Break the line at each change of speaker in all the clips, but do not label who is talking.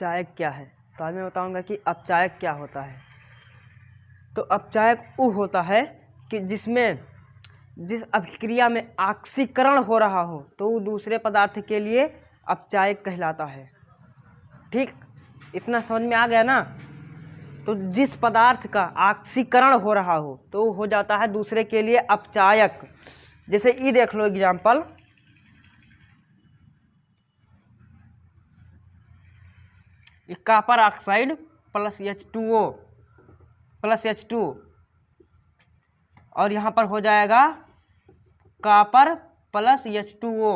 अपचायक क्या है। तो आज मैं बताऊंगा कि अपचायक क्या होता है। तो अपचायक वो होता है कि जिसमें जिस अभिक्रिया में ऑक्सीकरण हो रहा हो तो वो दूसरे पदार्थ के लिए अपचायक कहलाता है। ठीक, इतना समझ में आ गया ना। तो जिस पदार्थ का ऑक्सीकरण हो रहा हो तो वो हो जाता है दूसरे के लिए अपचायक। जैसे ई देख लो example, copper oxide plus H2O plus H2 और यहाँ पर हो जाएगा कॉपर प्लस H2O।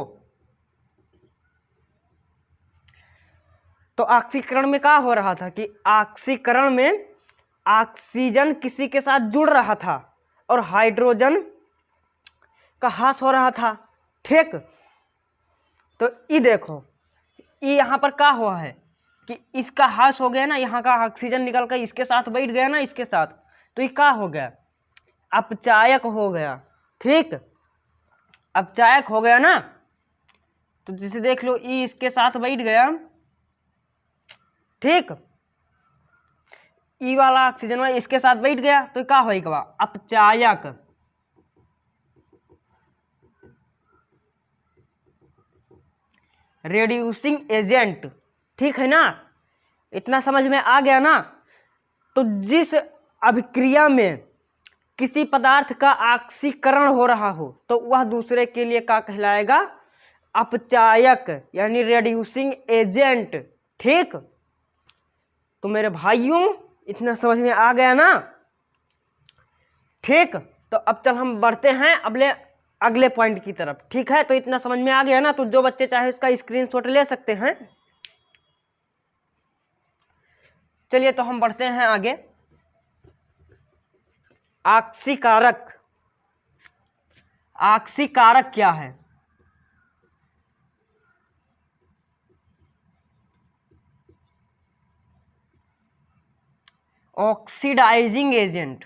तो ऑक्सीकरण में क्या हो रहा था कि ऑक्सीकरण में ऑक्सीजन किसी के साथ जुड़ रहा था और हाइड्रोजन का ह्रास हो रहा था। ठीक, तो ये देखो ये यहाँ पर क्या हुआ है कि इसका ह्रास हो गया ना, यहाँ का ऑक्सीजन निकल कर इसके साथ बैठ गया ना, इसके साथ, तो ये क्या हो गया, अपचायक हो गया। ठीक, अपचायक हो गया ना। तो जिसे देख लो ई इसके साथ बैठ गया। ठीक, ई वाला ऑक्सीजन वाला इसके साथ बैठ गया तो क्या होगा, अपचायक। Reducing agent. ठीक है ना, इतना समझ में आ गया ना। तो जिस अभिक्रिया में किसी पदार्थ का ऑक्सीकरण हो रहा हो तो वह दूसरे के लिए क्या कहलाएगा, अपचायक यानी रेड्यूसिंग एजेंट। ठीक, तो मेरे भाइयों इतना समझ में आ गया ना। ठीक, तो अब चल हम बढ़ते हैं अगले पॉइंट की तरफ। ठीक है, तो इतना समझ में आ गया ना। तो जो बच्चे चाहे उसका स्क्रीनशॉट ले सकते हैं। चलिए तो हम बढ़ते हैं आगे। ऑक्सीकारक। ऑक्सीकारक क्या है। Oxidising agent.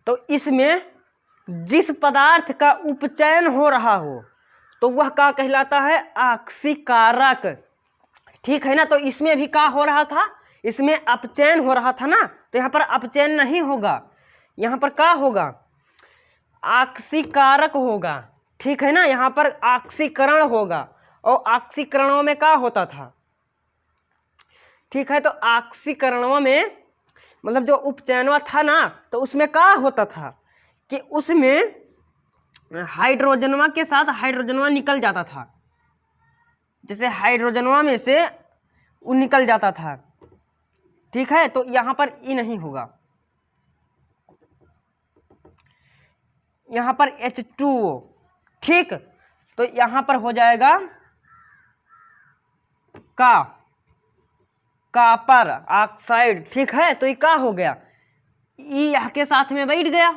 तो इसमें जिस पदार्थ का उपचयन हो रहा हो तो वह क्या कहलाता है, ऑक्सीकारक। ठीक है ना। तो इसमें भी क्या हो रहा था, इसमें अपचयन हो रहा था ना, तो यहाँ पर अपचयन नहीं होगा, यहाँ पर क्या होगा, ऑक्सीकारक होगा। ठीक है ना, यहाँ पर ऑक्सीकरण होगा और ऑक्सीकरणों में क्या होता था। ठीक है, तो ऑक्सीकरणों में मतलब जो उपचयनवा था ना, तो उसमें क्या होता था कि उसमें हाइड्रोजनवा के साथ हाइड्रोजनवा निकल जाता था। जैसे हाइड्रोजनवा में से वो निकल जाता था। ठीक है, तो यहाँ पर ई नहीं होगा, यहाँ पर H2O। ठीक, तो यहाँ पर हो जाएगा कॉपर ऑक्साइड। ठीक है, तो ये क्या हो गया, ई यहाँ के साथ में बैठ गया।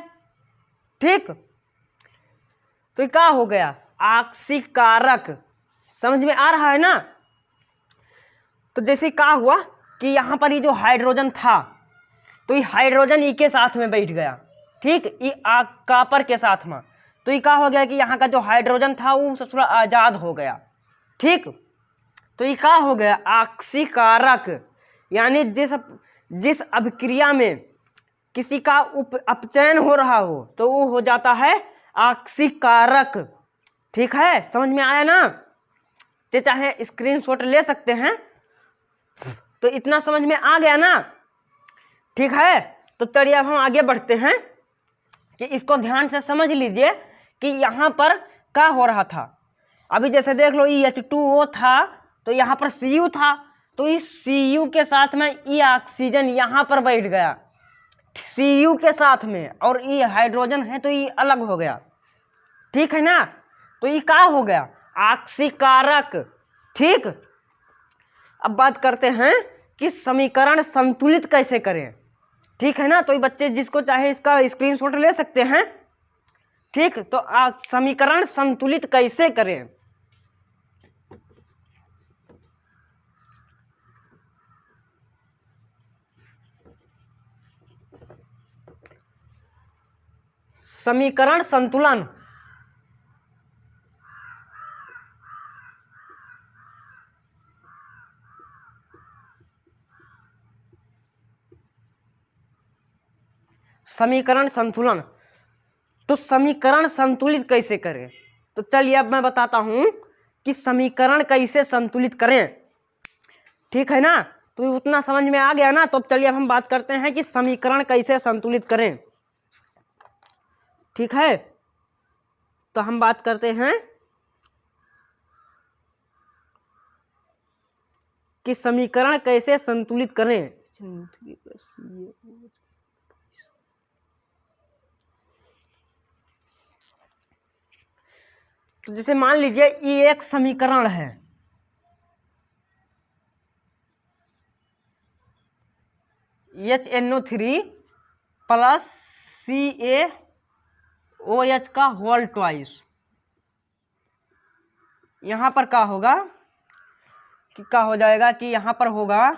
ठीक, तो ये क्या हो गया, ऑक्सीकारक। समझ में आ रहा है ना। तो जैसे क्या हुआ कि यहाँ पर ये जो हाइड्रोजन था तो ये हाइड्रोजन ई के साथ में बैठ गया। ठीक, ये कॉपर के साथ में, तो ये क्या हो गया कि यहाँ का जो हाइड्रोजन था वो थोड़ा आजाद हो गया। ठीक, तो ये क्या हो गया, ऑक्सीकारक। यानी जिस अभिक्रिया में किसी का अपचयन हो रहा हो तो वो हो जाता है ऑक्सीकारक। ठीक है, समझ में आया ना। तो चाहे स्क्रीनशॉट ले सकते हैं। तो इतना समझ में आ गया ना। ठीक है, तो चलिए अब हम आगे बढ़ते हैं कि इसको ध्यान से समझ लीजिए कि यहाँ पर क्या हो रहा था। अभी जैसे देख लो ये H2O था तो यहाँ पर Cu था, तो इस Cu के साथ में ये ऑक्सीजन यहाँ पर बैठ गया Cu के साथ में, और ये हाइड्रोजन है तो ये अलग हो गया। ठीक है ना, तो ये क्या हो गया, ऑक्सीकारक। ठीक, अब बात करते हैं कि समीकरण संतुलित कैसे करें। ठीक है ना, तो ये बच्चे जिसको चाहे इसका स्क्रीनशॉट ले सकते हैं। ठीक, तो समीकरण संतुलित कैसे करें। समीकरण संतुलन। समीकरण संतुलन, तो समीकरण संतुलित कैसे करें? तो चलिए अब मैं बताता हूं कि समीकरण कैसे संतुलित करें। ठीक है ना, तो उतना समझ में आ गया ना। तो अब चलिए अब हम बात करते हैं कि समीकरण कैसे संतुलित करें। ठीक है, तो हम बात करते हैं कि समीकरण कैसे संतुलित करें। तो जैसे मान लीजिए ये एक समीकरण है, HNO3 प्लस CaOH का होल ट्वाइस। यहां पर क्या होगा कि क्या हो जाएगा कि यहां पर होगा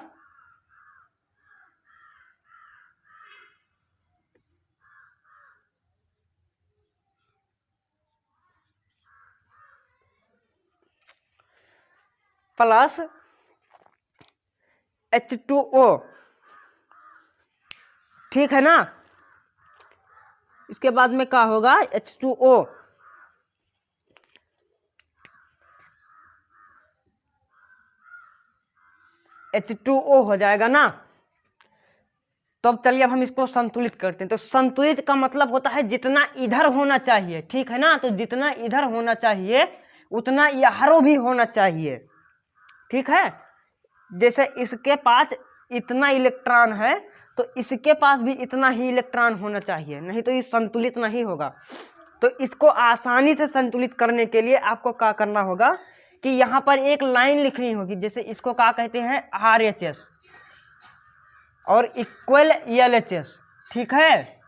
प्लस H2O। ठीक है ना, इसके बाद में क्या होगा H2O। H2O हो जाएगा ना। तो अब चलिए अब हम इसको संतुलित करते हैं। तो संतुलित का मतलब होता है जितना इधर होना चाहिए। ठीक है ना, तो जितना इधर होना चाहिए उतना यहाँ भी होना चाहिए। ठीक है, जैसे इसके पास इतना इलेक्ट्रॉन है तो इसके पास भी इतना ही इलेक्ट्रॉन होना चाहिए, नहीं तो ये संतुलित नहीं होगा। तो इसको आसानी से संतुलित करने के लिए आपको क्या करना होगा कि यहाँ पर एक लाइन लिखनी होगी। जैसे इसको क्या कहते हैं RHS और इक्वल LHS। ठीक है,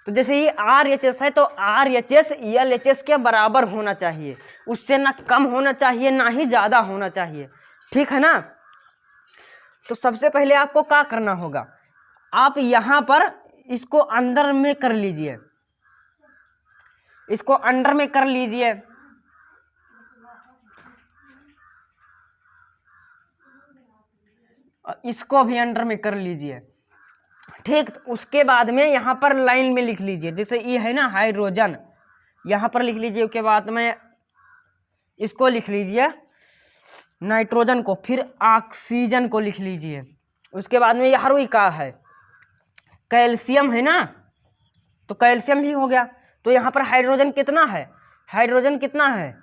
तो जैसे ये RHS है तो RHS LHS के बराबर होना चाहिए, उससे ना कम होना चाहिए ना ही ज़्यादा होना चाहिए। ठीक है ना, तो सबसे पहले आपको क्या करना होगा, आप यहाँ पर इसको अंदर में कर लीजिए, इसको अंदर में कर लीजिए। इसको भी अंडर में कर लीजिए। ठीक, तो उसके बाद में यहाँ पर लाइन में लिख लीजिए। जैसे ये है ना हाइड्रोजन, यहाँ पर लिख लीजिए। उसके बाद में इसको लिख लीजिए नाइट्रोजन को, फिर ऑक्सीजन को लिख लीजिए। उसके बाद में यहाँ रुई का है कैल्शियम है ना, तो कैल्शियम भी हो गया। तो यहाँ पर हाइड्रोजन कितना है, हाइड्रोजन कितना है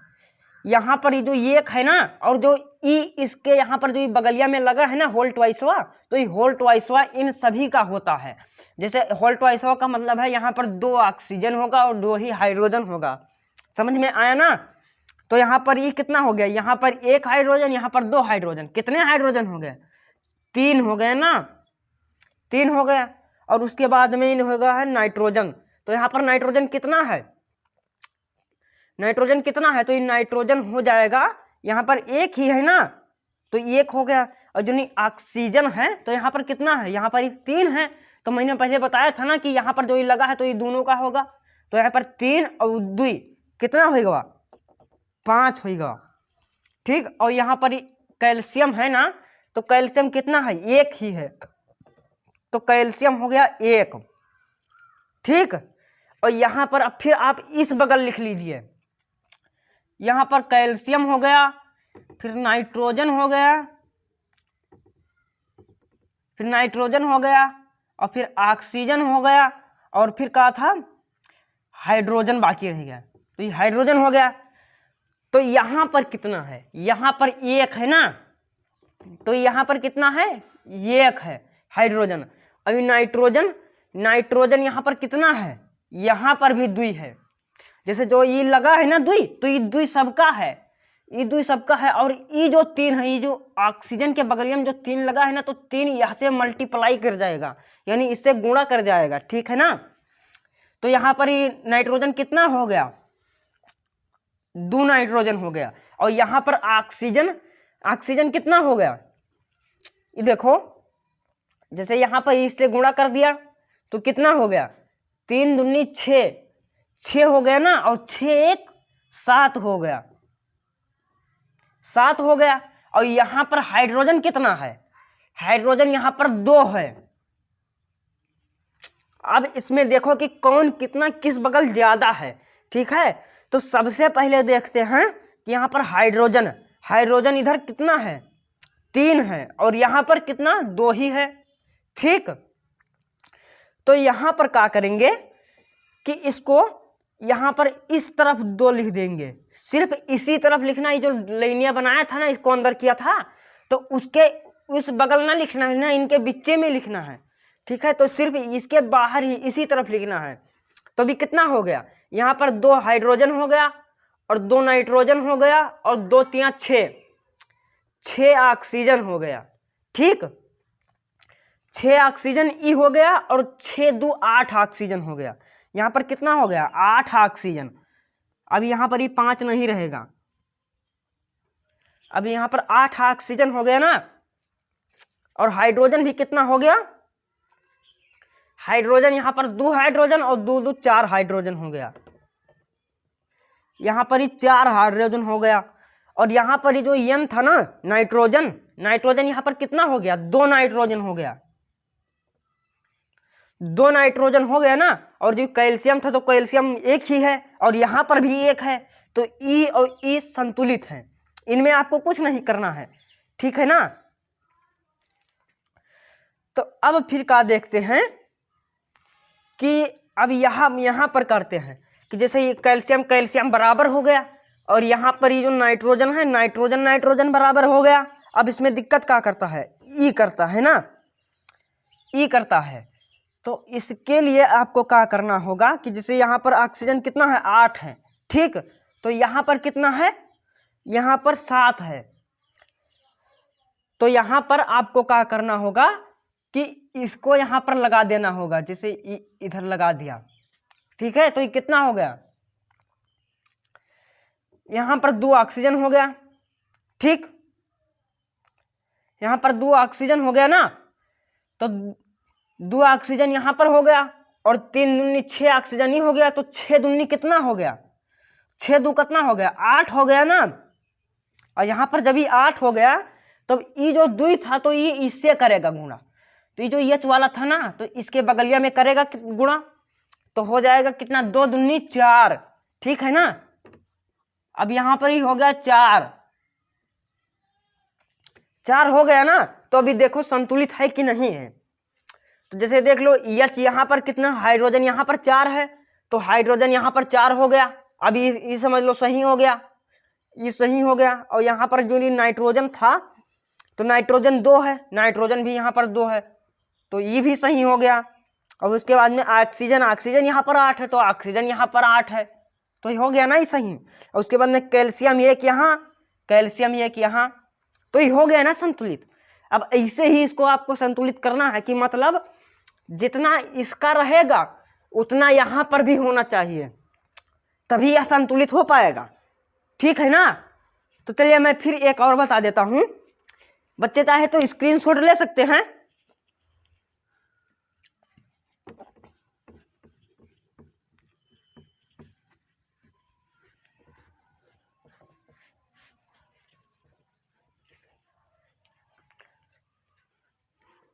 यहाँ पर जो एक है ना, और जो ई इसके यहाँ पर जो बगलिया में लगा है ना होल ट्वाइसवा, तो ये होल ट्वाइसवा इन सभी का होता है। जैसे होल ट्वाइसवा का मतलब है यहाँ पर 2 ऑक्सीजन होगा और 2 ही हाइड्रोजन होगा। समझ में आया ना। तो यहाँ पर ये कितना हो गया, यहाँ पर 1 हाइड्रोजन, यहाँ पर 2 हाइड्रोजन। कितने हाइड्रोजन हो गए, 3 हो गए ना, 3 हो गया। और उसके बाद में इन होगा है नाइट्रोजन। तो यहाँ पर नाइट्रोजन कितना है, नाइट्रोजन कितना है, तो ये नाइट्रोजन हो जाएगा यहाँ पर 1 ही है ना, तो 1 हो गया। और जो नहीं ऑक्सीजन है तो यहाँ पर कितना है, यहाँ पर 3 है। तो मैंने पहले बताया था ना कि यहाँ पर जो ये लगा है तो ये दोनों का होगा। तो यहाँ पर 3 और 2 कितना होगा, 5 होगा। ठीक, और यहाँ पर कैल्शियम है ना, तो कैल्शियम कितना है, 1 ही है, तो कैल्शियम हो गया 1। ठीक, और यहाँ पर अब फिर आप इस बगल लिख लीजिए, यहाँ पर कैल्शियम हो गया, फिर नाइट्रोजन हो गया, फिर नाइट्रोजन हो गया, और फिर ऑक्सीजन हो गया, और फिर क्या था हाइड्रोजन बाकी रह गया, तो ये हाइड्रोजन हो गया। तो यहाँ पर कितना है, यहाँ पर 1 है ना, तो यहाँ पर कितना है, 1 है हाइड्रोजन। अभी नाइट्रोजन, नाइट्रोजन यहाँ पर कितना है, यहाँ पर भी 2 है। जैसे जो ये लगा है ना 2, तो ये 2 सबका है, ये 2 सबका है। और ये जो 3 है, ये जो ऑक्सीजन के बगल में जो 3 लगा है ना, तो 3 यहाँ से मल्टीप्लाई कर जाएगा, यानी इससे गुणा कर जाएगा। ठीक है ना, तो यहाँ पर ये नाइट्रोजन कितना हो गया, 2 नाइट्रोजन हो गया। और यहाँ पर ऑक्सीजन, ऑक्सीजन कितना हो गया, ये देखो, जैसे यहाँ पर इससे गुणा कर दिया तो कितना हो गया 3 दूनी 6, 6 हो गया ना, और 6 एक 7 हो गया, 7 हो गया। और यहां पर हाइड्रोजन कितना है? हाइड्रोजन यहां पर 2 है। अब इसमें देखो कि कौन कितना किस बगल ज्यादा है। ठीक है, तो सबसे पहले देखते हैं कि यहां पर हाइड्रोजन, हाइड्रोजन इधर कितना है? 3 है, और यहां पर कितना? 2 ही है। ठीक, तो यहां पर क्या करेंगे कि इसको यहां पर इस तरफ 2 लिख देंगे, सिर्फ इसी तरफ लिखना। ये जो लाइनिया बनाया था ना, इसको अंदर किया था, तो उसके उस बगल ना लिखना है ना, इनके बीचे में लिखना है। ठीक है, तो सिर्फ इसके बाहर ही इसी तरफ लिखना है। तो अभी कितना हो गया? यहां पर 2 हाइड्रोजन हो गया, और 2 नाइट्रोजन हो गया, और 2 3 6, 6 ऑक्सीजन हो गया। ठीक, 6 ऑक्सीजन ई हो गया, और 6 2 8 ऑक्सीजन हो गया। यहां पर कितना हो गया? 8 ऑक्सीजन। अब यहां पर ये 5 नहीं रहेगा, अब यहां पर 8 ऑक्सीजन हो गया ना। और हाइड्रोजन भी कितना हो गया? हाइड्रोजन यहां पर 2 हाइड्रोजन, और 2 2 4 हाइड्रोजन हो गया। यहां पर ही 4 हाइड्रोजन हो गया। और यहां पर ही जो N था ना, नाइट्रोजन, नाइट्रोजन यहां पर कितना हो गया? 2 नाइट्रोजन हो गया, 2 नाइट्रोजन हो गया ना। और जो कैल्शियम था, तो कैल्शियम एक ही है, और यहां पर भी एक है। तो E और E संतुलित है, इनमें आपको कुछ नहीं करना है। ठीक है ना। तो अब फिर क्या देखते हैं कि अब यहां पर करते हैं कि जैसे ये कैल्शियम कैल्शियम बराबर हो गया, और यहां पर ये जो नाइट्रोजन है, नाइट्रोजन नाइट्रोजन बराबर हो गया। अब इसमें दिक्कत क्या करता है? ई करता है ना, ई करता है। तो इसके लिए आपको क्या करना होगा कि जैसे यहां पर ऑक्सीजन कितना है? 8 है। ठीक, तो यहां पर कितना है? यहां पर 7 है। तो यहां पर आपको क्या करना होगा कि इसको यहां पर लगा देना होगा, जैसे इधर लगा दिया। ठीक है, तो ये कितना हो गया? यहां पर 2 ऑक्सीजन हो गया। ठीक, यहां पर 2 ऑक्सीजन हो गया ना, तो 2 ऑक्सीजन यहां पर हो गया, और 3 दूनी 6 ऑक्सीजन ही हो गया। तो 6 दूनी कितना हो गया? 6 दू कितना हो गया? 8 हो गया ना। और यहां पर जब ये 8 हो गया, तो ये जो 2 था, तो ये इससे करेगा गुणा। तो ये जो H वाला था ना, तो इसके बगलिया में करेगा गुणा, तो हो जाएगा कितना? 2 दूनी 4। ठीक है ना। अब यहां पर ही हो गया 4, 4 हो गया ना। तो अभी देखो संतुलित है कि नहीं है। तो जैसे देख लो, H यहां पर कितना? हाइड्रोजन यहां पर 4 है, तो हाइड्रोजन यहां पर 4 हो गया। अब ये समझ लो सही हो गया, ये सही हो गया। और यहां पर जो नाइट्रोजन था, तो नाइट्रोजन 2 है, नाइट्रोजन भी यहां पर 2 है, तो ये भी सही हो गया। और उसके बाद में ऑक्सीजन, ऑक्सीजन यहां पर 8 है, तो ऑक्सीजन यहां पर 8 है, तो ये हो गया ना, ये सही। और उसके बाद में कैल्शियम एक यहाँ, कैल्शियम एक यहाँ, तो ये हो गया ना संतुलित। अब ऐसे ही इसको आपको संतुलित करना है कि मतलब जितना इसका रहेगा उतना यहां पर भी होना चाहिए, तभी यह संतुलित हो पाएगा। ठीक है ना। तो चलिए मैं फिर एक और बता देता हूं, बच्चे चाहे तो स्क्रीनशॉट ले सकते हैं।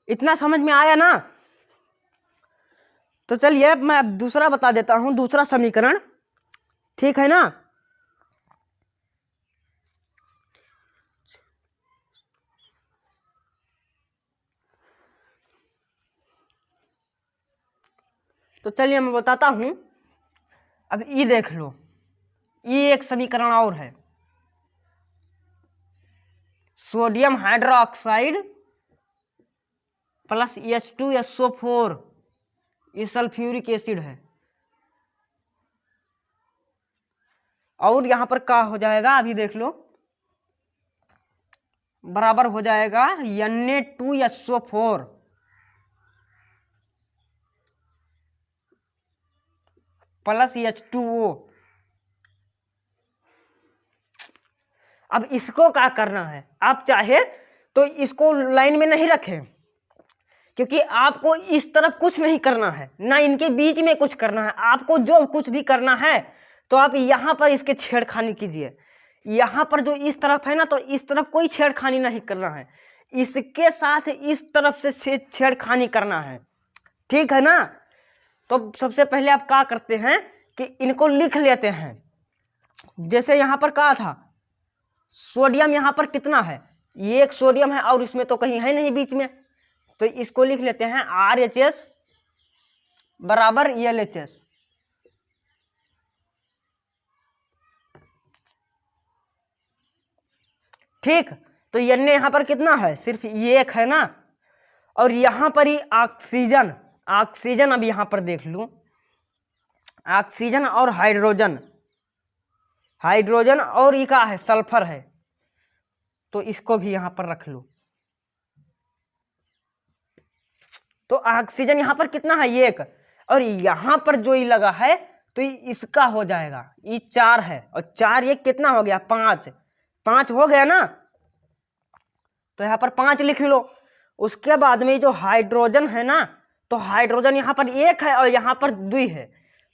इतना समझ में आया ना। तो चलिए अब मैं दूसरा बता देता हूं, दूसरा समीकरण। ठीक है ना। तो चलिए मैं बताता हूं। अब ये देख लो, ये एक समीकरण और है, सोडियम हाइड्रोक्साइड प्लस H2SO4, ये सल्फ्यूरिक एसिड है। और यहां पर क्या हो जाएगा? अभी देख लो, बराबर हो जाएगा Na2SO4 प्लस H2O। अब इसको क्या करना है? आप चाहे तो इसको लाइन में नहीं रखें, क्योंकि आपको इस तरफ कुछ नहीं करना है, ना इनके बीच में कुछ करना है। आपको जो कुछ भी करना है तो आप यहाँ पर इसके छेड़खानी कीजिए। यहाँ पर जो इस तरफ है ना, तो इस तरफ कोई छेड़खानी नहीं करना है, इसके साथ इस तरफ से छेड़खानी करना है, ठीक है ना। तो सबसे पहले आप क्या करते हैं कि इनको लिख लेते हैं। जैसे यहाँ पर कहा था सोडियम, यहाँ पर कितना है, ये एक सोडियम है और इसमें तो कहीं है नहीं बीच में, तो इसको लिख लेते हैं RHS बराबर LHS। ठीक, तो N यहाँ पर कितना है, सिर्फ ये एक है ना। और यहाँ पर ही ऑक्सीजन, ऑक्सीजन अब यहाँ पर देख लूं, ऑक्सीजन और हाइड्रोजन, हाइड्रोजन और ये क्या है, सल्फर है, तो इसको भी यहाँ पर रख लो। तो ऑक्सीजन यहाँ पर कितना है, ये एक, और यहाँ पर जो ये लगा है तो इसका हो जाएगा, ये 4 है, और 4 ये कितना हो गया, 5, 5 हो गया ना। तो यहाँ पर 5 लिख लो। उसके बाद में जो हाइड्रोजन है ना, तो हाइड्रोजन यहाँ पर 1 है और यहाँ पर 2 है,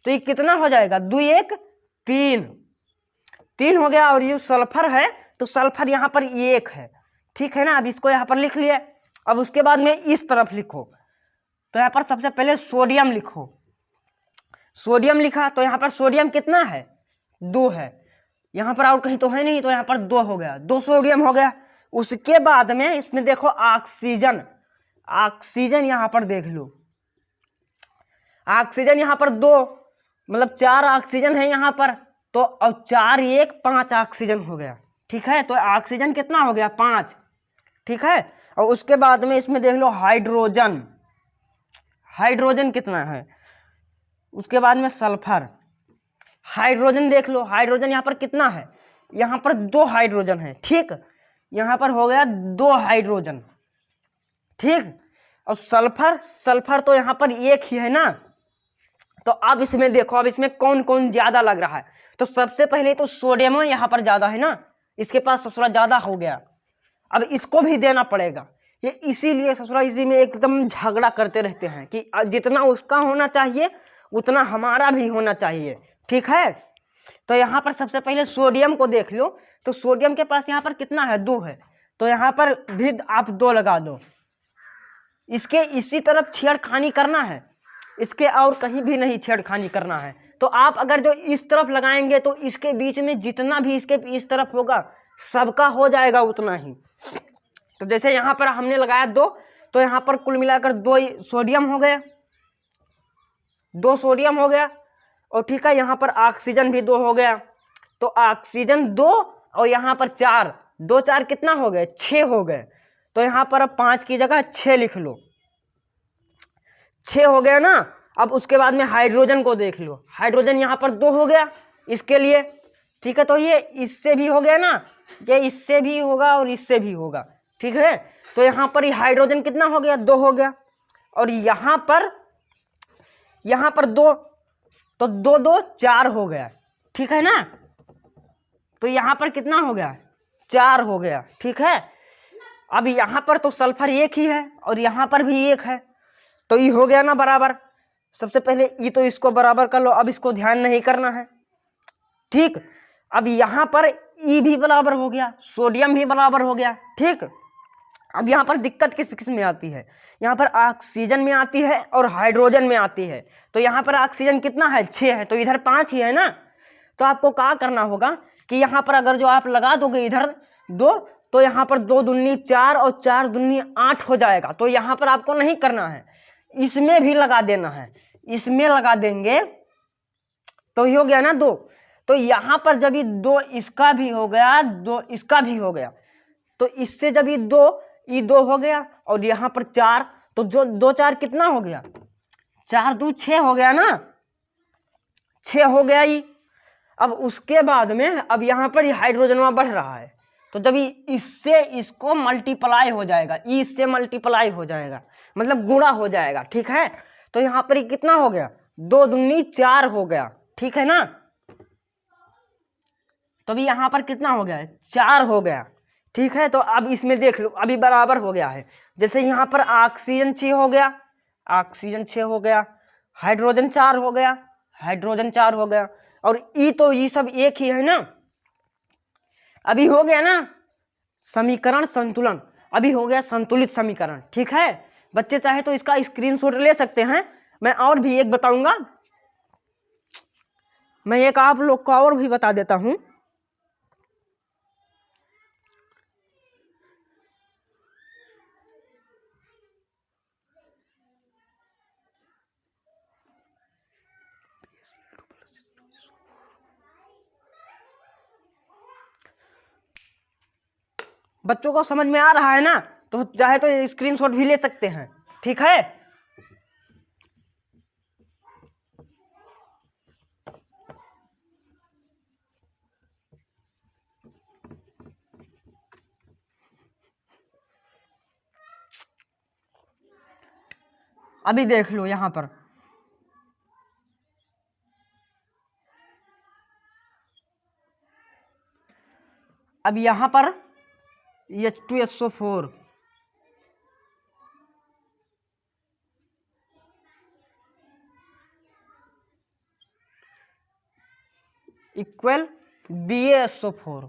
तो ये कितना हो जाएगा, 2 1 3, 3 हो गया। और ये सल्फर है तो सल्फर यहाँ पर 1 है, ठीक है ना। अब इसको यहाँ पर लिख लिए। अब उसके बाद में इस तरफ लिखो, तो यहाँ पर सबसे पहले सोडियम लिखो। सोडियम लिखा तो यहाँ पर सोडियम कितना है, 2 है, यहाँ पर और कहीं तो है नहीं, तो यहाँ पर 2 हो गया, 2 सोडियम हो गया। उसके बाद में इसमें देखो ऑक्सीजन, ऑक्सीजन यहाँ पर देख लो, ऑक्सीजन यहाँ पर 2, मतलब 4 ऑक्सीजन है यहाँ पर, तो अब 4 1 5 ऑक्सीजन हो गया, ठीक है। तो ऑक्सीजन कितना हो गया, 5, ठीक है। और उसके बाद में इसमें देख लो हाइड्रोजन, हाइड्रोजन कितना है, उसके बाद में सल्फर, हाइड्रोजन देख लो, हाइड्रोजन यहाँ पर कितना है, यहाँ पर 2 हाइड्रोजन है, ठीक, यहाँ पर हो गया 2 हाइड्रोजन, ठीक। और सल्फर, सल्फर तो यहाँ पर 1 ही है ना। तो अब इसमें देखो, अब इसमें कौन कौन ज्यादा लग रहा है, तो सबसे पहले तो सोडियम यहाँ पर ज्यादा है ना, इसके पास ससुरा ज्यादा हो गया, अब इसको भी देना पड़ेगा। ये इसीलिए ससुरा इसी में एकदम झगड़ा करते रहते हैं कि जितना उसका होना चाहिए उतना हमारा भी होना चाहिए, ठीक है। तो यहाँ पर सबसे पहले सोडियम को देख लो, तो सोडियम के पास यहाँ पर कितना है, 2 है, तो यहाँ पर भी आप 2 लगा दो। इसके इसी तरफ छेड़खानी करना है, इसके और कहीं भी नहीं छेड़खानी करना है। तो आप अगर जो इस तरफ लगाएंगे तो इसके बीच में जितना भी इसके इस तरफ होगा सबका हो जाएगा उतना ही। तो जैसे यहाँ पर हमने लगाया 2, तो यहाँ पर कुल मिलाकर 2 सोडियम हो गया, 2 सोडियम हो गया, और ठीक है यहाँ पर ऑक्सीजन भी 2 हो गया। तो ऑक्सीजन 2 और यहाँ पर 4, 2 4 कितना हो गए, 6 हो गए। तो यहाँ पर अब 5 की जगह 6 लिख लो, 6 हो गया ना। अब उसके बाद में हाइड्रोजन को देख लो, हाइड्रोजन यहाँ पर 2 हो गया इसके लिए, ठीक है। तो ये इससे भी हो गया ना, ये इससे भी होगा और इससे भी होगा, ठीक है। तो यहाँ पर हाइड्रोजन कितना हो गया, 2 हो गया, और यहाँ पर 2, तो 2 2 4 हो गया, ठीक है ना। तो यहाँ पर कितना हो गया, 4 हो गया, ठीक है। अब यहाँ पर तो सल्फर 1 ही है और यहाँ पर भी 1 है, तो ये हो गया ना बराबर। सबसे पहले ये तो इसको बराबर कर लो, अब इसको ध्यान नहीं करना है, ठीक। अब यहाँ पर ई भी बराबर हो गया, सोडियम भी बराबर हो गया, ठीक। अब यहाँ पर दिक्कत किस किस में आती है, यहाँ पर ऑक्सीजन में आती है और हाइड्रोजन में आती है। तो यहाँ पर ऑक्सीजन कितना है, 6 है, तो इधर 5 ही है ना। तो आपको क्या करना होगा कि यहाँ पर अगर जो आप लगा दोगे इधर 2, तो यहाँ पर 2 दूनी 4 और 4 दूनी 8 हो जाएगा। तो यहाँ पर आपको नहीं करना है, इसमें भी लगा देना है, इसमें लगा देंगे तो ये हो गया ना 2। तो यहाँ पर जब ये 2 इसका भी हो गया, 2 इसका भी हो गया, तो इससे जब ये 2 हो गया और यहाँ पर 4, तो जो 2 4 कितना हो गया, 4 2 6 हो गया ना, 6 हो गया ये। अब उसके बाद में अब यहाँ पर ये हाइड्रोजन बढ़ रहा है, तो जब इससे इसको मल्टीप्लाई हो जाएगा, इससे मल्टीप्लाई हो जाएगा, मतलब गुणा हो जाएगा, ठीक है। तो यहाँ पर कितना हो गया, 2 दूनी 4 हो गया, ठीक है ना। तो भी यहाँ पर कितना हो गया, 4 हो गया, ठीक है, तो अब इसमें देख लो अभी बराबर हो गया है। जैसे यहाँ पर ऑक्सीजन 6 हो गया, ऑक्सीजन 6 हो गया, हाइड्रोजन 4 हो गया, हाइड्रोजन 4 हो गया, और ई तो ये सब एक ही है ना। अभी हो गया ना समीकरण संतुलन, अभी हो गया संतुलित समीकरण। ठीक है बच्चे, चाहे तो इसका स्क्रीनशॉट ले सकते हैं। मैं और भी एक बताऊंगा, मैं एक आप लोग को और भी बता देता हूं। बच्चों को समझ में आ रहा है ना, तो चाहे तो स्क्रीनशॉट भी ले सकते हैं। ठीक है, अभी देख लो यहां पर अब यहां पर H2SO4 equal BaSO4,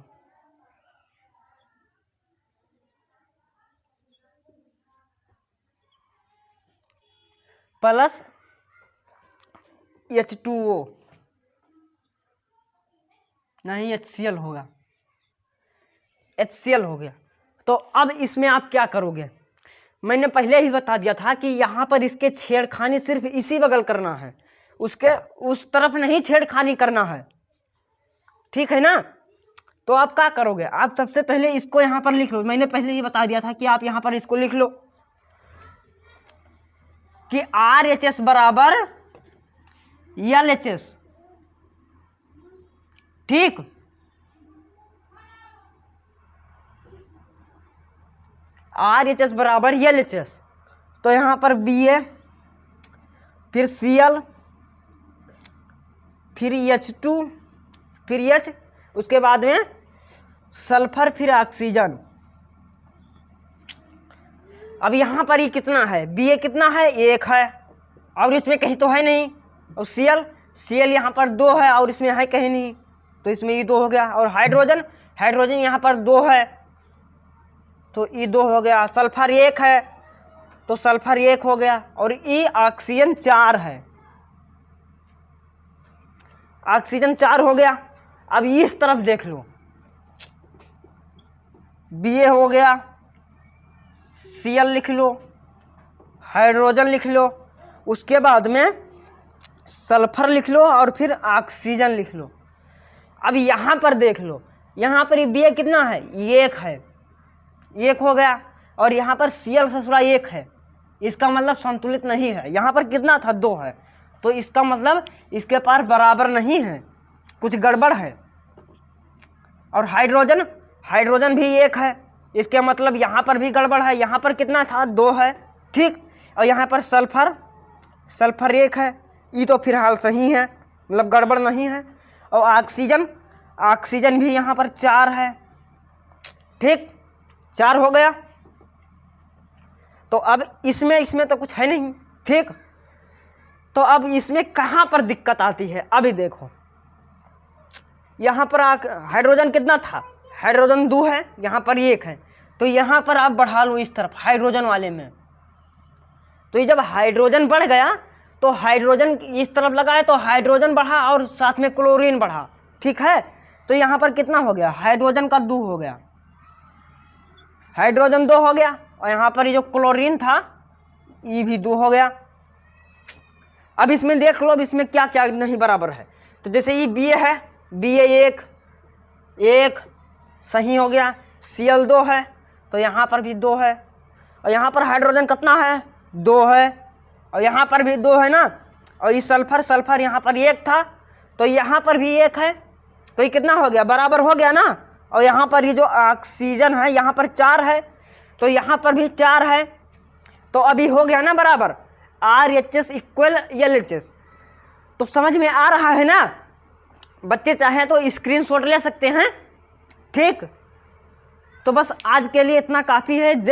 plus H2O, नहीं HCl होगा, HCl हो गया। तो अब इसमें आप क्या करोगे, मैंने पहले ही बता दिया था कि यहाँ पर इसके छेड़खानी सिर्फ इसी बगल करना है, उसके उस तरफ नहीं छेड़खानी करना है। ठीक है ना, तो आप क्या करोगे, आप सबसे पहले इसको यहाँ पर लिख लो। मैंने पहले ही बता दिया था कि आप यहाँ पर इसको लिख लो कि RHS बराबर LHS। ठीक, RHS बराबर LHS, तो यहाँ पर Ba, फिर Cl, फिर H2, फिर H, उसके बाद में सल्फर, फिर ऑक्सीजन। अब यहाँ पर ये कितना है, Ba कितना है, 1 है, और इसमें कहीं तो है नहीं। और Cl यहाँ पर 2 है, और इसमें है कहीं नहीं, तो इसमें ये 2 हो गया। और हाइड्रोजन यहाँ पर 2 है, तो ये 2 हो गया। सल्फर 1 है, तो सल्फर 1 हो गया। और ये ऑक्सीजन 4 है, ऑक्सीजन 4 हो गया। अब इस तरफ देख लो, Ba हो गया, Cl लिख लो, हाइड्रोजन लिख लो, उसके बाद में सल्फर लिख लो, और फिर ऑक्सीजन लिख लो। अब यहाँ पर देख लो, यहाँ पर ये Ba कितना है, 1 है, 1 हो गया। और यहाँ पर Cl ससुरा 1 है, इसका मतलब संतुलित नहीं है। यहाँ पर कितना था, 2 है, तो इसका मतलब इसके पास बराबर नहीं है, कुछ गड़बड़ है। और हाइड्रोजन भी 1 है, इसके मतलब यहाँ पर भी गड़बड़ है। यहाँ पर कितना था, 2 है। ठीक, और यहाँ पर सल्फर 1 है, ये तो फिलहाल सही है, मतलब गड़बड़ नहीं है। और ऑक्सीजन भी यहाँ पर 4 है। ठीक, 4 हो गया। तो अब इसमें तो कुछ है नहीं। ठीक, तो अब इसमें कहाँ पर दिक्कत आती है, अभी देखो यहाँ पर हाइड्रोजन कितना था, हाइड्रोजन 2 है, यहाँ पर 1 है, तो यहाँ पर आप बढ़ा लो इस तरफ हाइड्रोजन वाले में। तो ये जब हाइड्रोजन बढ़ गया, तो हाइड्रोजन इस तरफ लगाए तो हाइड्रोजन बढ़ा और साथ में क्लोरीन बढ़ा। ठीक है, तो यहाँ पर कितना हो गया, हाइड्रोजन का 2 हो गया, हाइड्रोजन 2 हो गया। और यहाँ पर ये जो क्लोरीन था ये भी 2 हो गया। अब इसमें देख लो, अब इसमें क्या क्या नहीं बराबर है। तो जैसे ये Ba है, Ba 1 सही हो गया, Cl 2 है, तो यहाँ पर भी 2 है। और यहाँ पर हाइड्रोजन कितना है, 2 है, और यहाँ पर भी 2 है ना। और ये सल्फर यहाँ पर 1 था, तो यहाँ पर भी 1 है, तो ये कितना हो गया, बराबर हो गया ना। और यहाँ पर ये जो ऑक्सीजन है यहाँ पर 4 है, तो यहाँ पर भी 4 है, तो अभी हो गया ना बराबर, RHS इक्वल LHS। तो समझ में आ रहा है ना, बच्चे चाहें तो स्क्रीनशॉट ले सकते हैं। ठीक, तो बस आज के लिए इतना काफ़ी है। जय